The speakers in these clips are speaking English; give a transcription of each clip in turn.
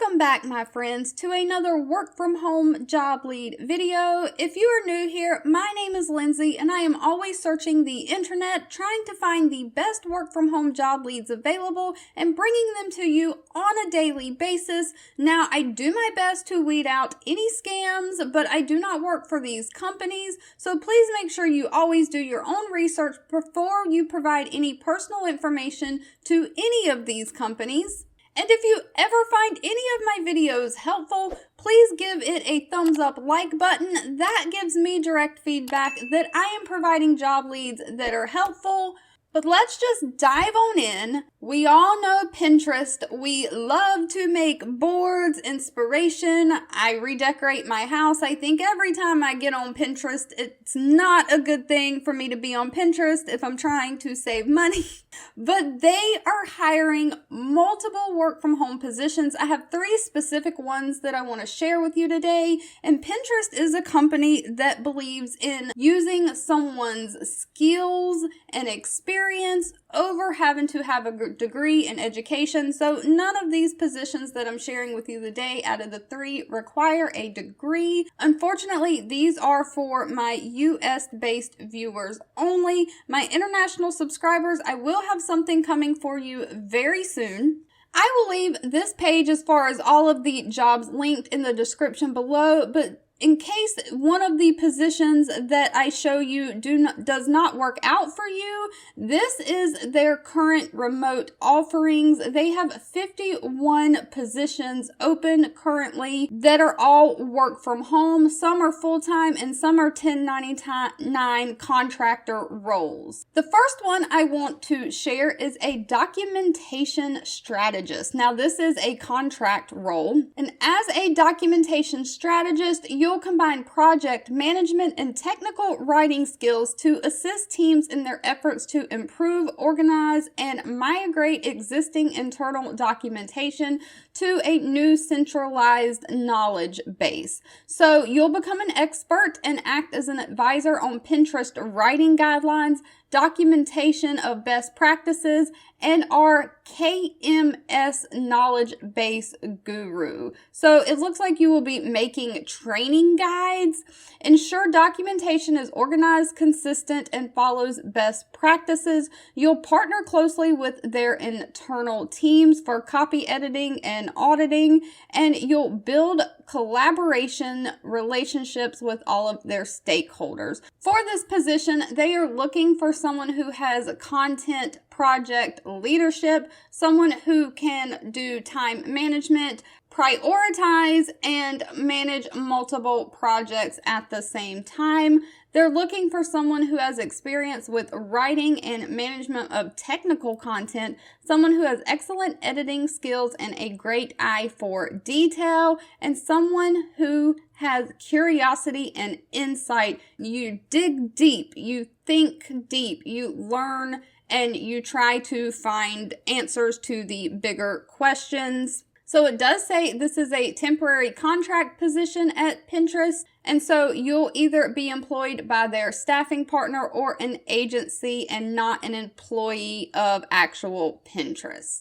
Welcome back, my friends, to another work from home job lead video. If you are new here, my name is Lindsay and I am always searching the internet trying to find the best work from home job leads available and bringing them to you on a daily basis. Now, I do my best to weed out any scams, but I do not work for these companies, so please make sure you always do your own research before you provide any personal information to any of these companies. And if you ever find any of my videos helpful, please give it a thumbs up like button. That gives me direct feedback that I am providing job leads that are helpful. But let's just dive on in. We all know Pinterest. We love to make boards, inspiration. I redecorate my house. I think every time I get on Pinterest, it's not a good thing for me to be on Pinterest if I'm trying to save money. But they are hiring multiple work from home positions. I have 3 specific ones that I want to share with you today. And Pinterest is a company that believes in using someone's skills and experience over having to have a degree in education. So none of these positions that I'm sharing with you today out of the 3 require a degree. Unfortunately, these are for my US-based viewers only. My international subscribers, I will have something coming for you very soon. I will leave this page as far as all of the jobs linked in the description below, but in case one of the positions that I show you does not work out for you, this is their current remote offerings. They have 51 positions open currently that are all work from home. Some are full-time and some are 1099 contractor roles. The first one I want to share is a documentation strategist. Now, this is a contract role, and as a documentation strategist, you'll combine project management and technical writing skills to assist teams in their efforts to improve, organize, and migrate existing internal documentation to a new centralized knowledge base. So you'll become an expert and act as an advisor on Pinterest writing guidelines, documentation of best practices, and our KMS knowledge base guru. So it looks like you will be making training guides. Ensure documentation is organized, consistent, and follows best practices. You'll partner closely with their internal teams for copy editing and auditing, and you'll build collaboration relationships with all of their stakeholders. For this position, they are looking for someone who has content project leadership, someone who can do time management, prioritize, and manage multiple projects at the same time. They're looking for someone who has experience with writing and management of technical content, someone who has excellent editing skills and a great eye for detail, and someone who has curiosity and insight. You dig deep, you think deep, you learn, and you try to find answers to the bigger questions. So it does say this is a temporary contract position at Pinterest, and so you'll either be employed by their staffing partner or an agency and not an employee of actual Pinterest.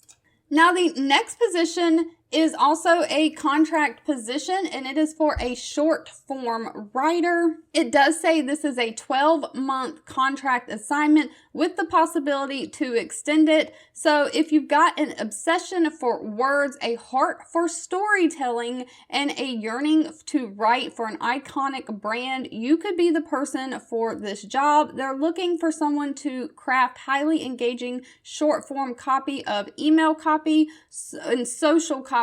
Now, the next position is also a contract position, and it is for a short form writer. It does say this is a 12-month contract assignment with the possibility to extend it. So if you've got an obsession for words, a heart for storytelling, and a yearning to write for an iconic brand, you could be the person for this job. They're looking for someone to craft highly engaging short form copy of email copy and social copy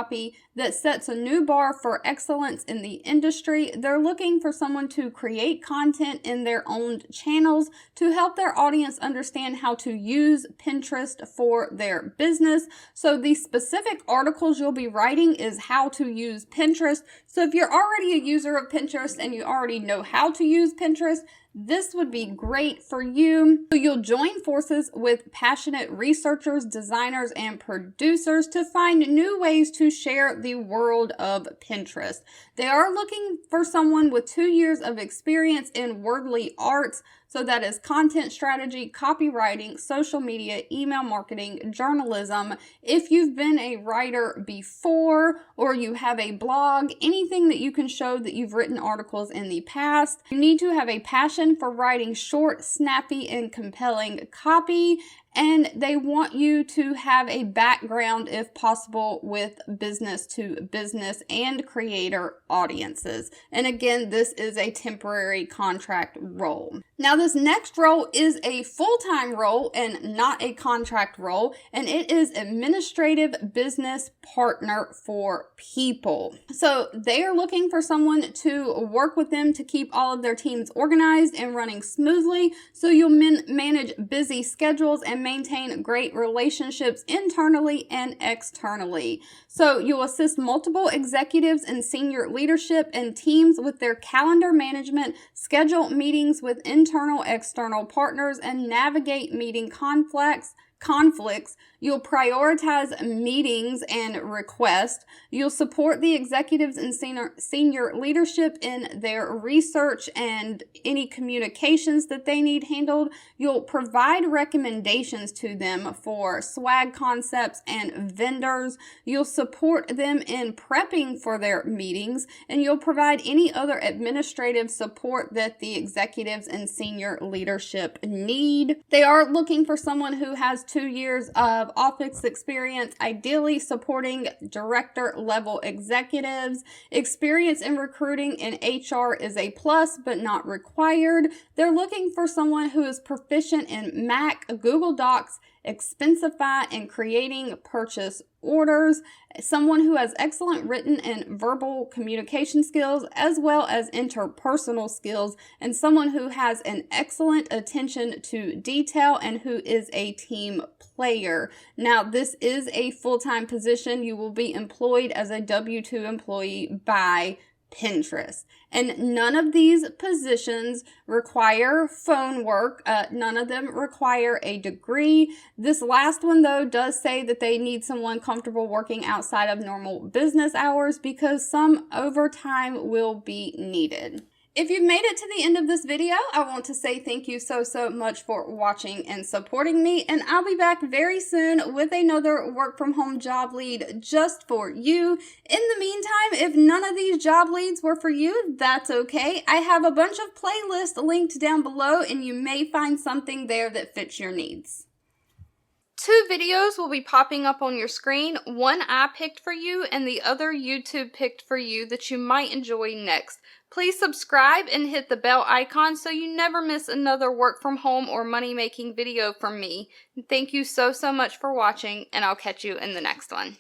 that sets a new bar for excellence in the industry. They're looking for someone to create content in their own channels to help their audience understand how to use Pinterest for their business. So the specific articles you'll be writing is how to use Pinterest. So if you're already a user of Pinterest and you already know how to use Pinterest, this would be great for you. So you'll join forces with passionate researchers, designers, and producers to find new ways to share the world of Pinterest. They are looking for someone with 2 years of experience in wordly arts, So that is content strategy, copywriting, social media, email marketing, journalism. If you've been a writer before or you have a blog, anything that you can show that you've written articles in the past. You need to have a passion for writing short, snappy, and compelling copy. And they want you to have a background, if possible, with business to business and creator audiences. And again, this is a temporary contract role. Now, this next role is a full-time role and not a contract role, and it is administrative business partner for people. So they are looking for someone to work with them to keep all of their teams organized and running smoothly, so you'll manage busy schedules and maintain great relationships internally and externally. So you'll assist multiple executives and senior leadership and teams with their calendar management, schedule meetings with internal, external partners, and navigate meeting conflicts. You'll prioritize meetings and requests. You'll support the executives and senior leadership in their research and any communications that they need handled. You'll provide recommendations to them for swag concepts and vendors. You'll support them in prepping for their meetings, and you'll provide any other administrative support that the executives and senior leadership need. They are looking for someone who has 2 years of office experience, ideally supporting director level executives. Experience in recruiting and HR is a plus, but not required. They're looking for someone who is proficient in Mac, Google Docs, Expensify, and creating purchase orders, someone who has excellent written and verbal communication skills as well as interpersonal skills, and someone who has an excellent attention to detail and who is a team player. Now, this is a full-time position. You will be employed as a W-2 employee by Pinterest. And none of these positions require phone work. None of them require a degree. This last one, though, does say that they need someone comfortable working outside of normal business hours because some overtime will be needed. If you've made it to the end of this video, I want to say thank you so much for watching and supporting me, and I'll be back very soon with another work from home job lead just for you. In the meantime, if none of these job leads were for you, that's okay. I have a bunch of playlists linked down below, and you may find something there that fits your needs. 2 videos will be popping up on your screen. One I picked for you and the other YouTube picked for you that you might enjoy next. Please subscribe and hit the bell icon so you never miss another work from home or money making video from me. Thank you so much for watching, and I'll catch you in the next one.